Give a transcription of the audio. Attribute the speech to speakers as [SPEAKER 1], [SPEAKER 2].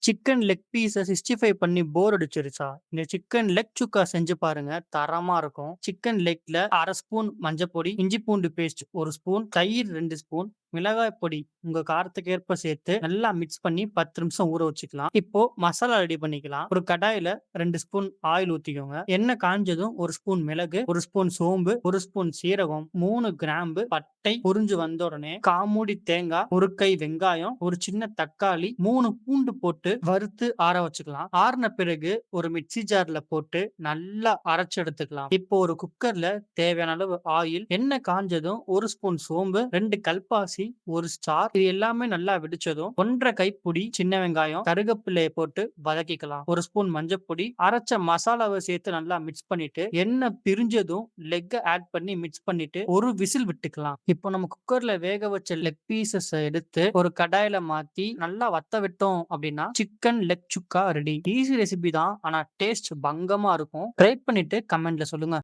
[SPEAKER 1] Chicken leg பீஸ 65 பண்ணி போர் அடிச்சிருச்சா? இந்த chicken leg சுக்கா செஞ்சு பாருங்க. தரமா இருக்கும். சிக்கன் லெக்ல 1/2 ஸ்பூன் மஞ்சப்பொடி, இஞ்சி பூண்டு பேஸ்ட் 1 ஸ்பூன், தயிர் 2 ஸ்பூன், மிளகாய் பொடி உங்க காரத்துக்கு ஏற்ப சேர்த்து நல்லா மிக்ஸ் பண்ணி 10 நிமிஷம் ஊற வச்சுக்கலாம். இப்போ மசாலா ரெடி பண்ணிக்கலாம். ஒரு கடாயில 2 ஸ்பூன் ஆயில் ஊத்திக்கோங்க. எண்ணெய் காஞ்சதும் 1 ஸ்பூன் மிளகு, 1 ஸ்பூன் சோம்பு, 1 ஸ்பூன் சீரகம், 3 கிராம்பு பட்டை பொரிஞ்சு வந்த உடனே 1/4 மூடி தேங்காய், 1 கை வெங்காயம், ஒரு சின்ன தக்காளி, 3 பூண்டு போட்டு வறுத்து ஆற வச்சுக்கலாம். ஆறுன பிறகு ஒரு மிக்ஸி ஜார்ல போட்டு நல்லா அரைச்சு எடுத்துக்கலாம். இப்போ ஒரு குக்கர்ல தேவையான அளவு ஆயில், எண்ணெய் காஞ்சதும் 1 ஸ்பூன் சோம்பு, 2 கல்பாசி, 1 ஸ்டார் இது எல்லாமே நல்லா வெடிச்சதும் 1 1/2 கைப்பிடி சின்ன வெங்காயம், கருவேப்பிலையை போட்டு வதக்கிக்கலாம். 1 ஸ்பூன் மஞ்சப்பொடி, அரைச்ச மசாலாவை சேர்த்து நல்லா மிக்ஸ் பண்ணிட்டு எண்ணெய் பிரிஞ்சதும் லெக்க ஆட் பண்ணி மிக்ஸ் பண்ணிட்டு ஒரு விசில் விட்டுக்கலாம். இப்போ நம்ம குக்கர்ல வேக வச்ச லெக் பீசஸ் எடுத்து ஒரு கடாயில மாத்தி நல்லா வத்த விட்டோம் அப்படின்னா சிக்கன் லெக் சுக்கா ரெடி. ஈஸி ரெசிபி தான், ஆனா டேஸ்ட் பங்கமா இருக்கும். ட்ரை பண்ணிட்டு கமெண்ட்ல சொல்லுங்க.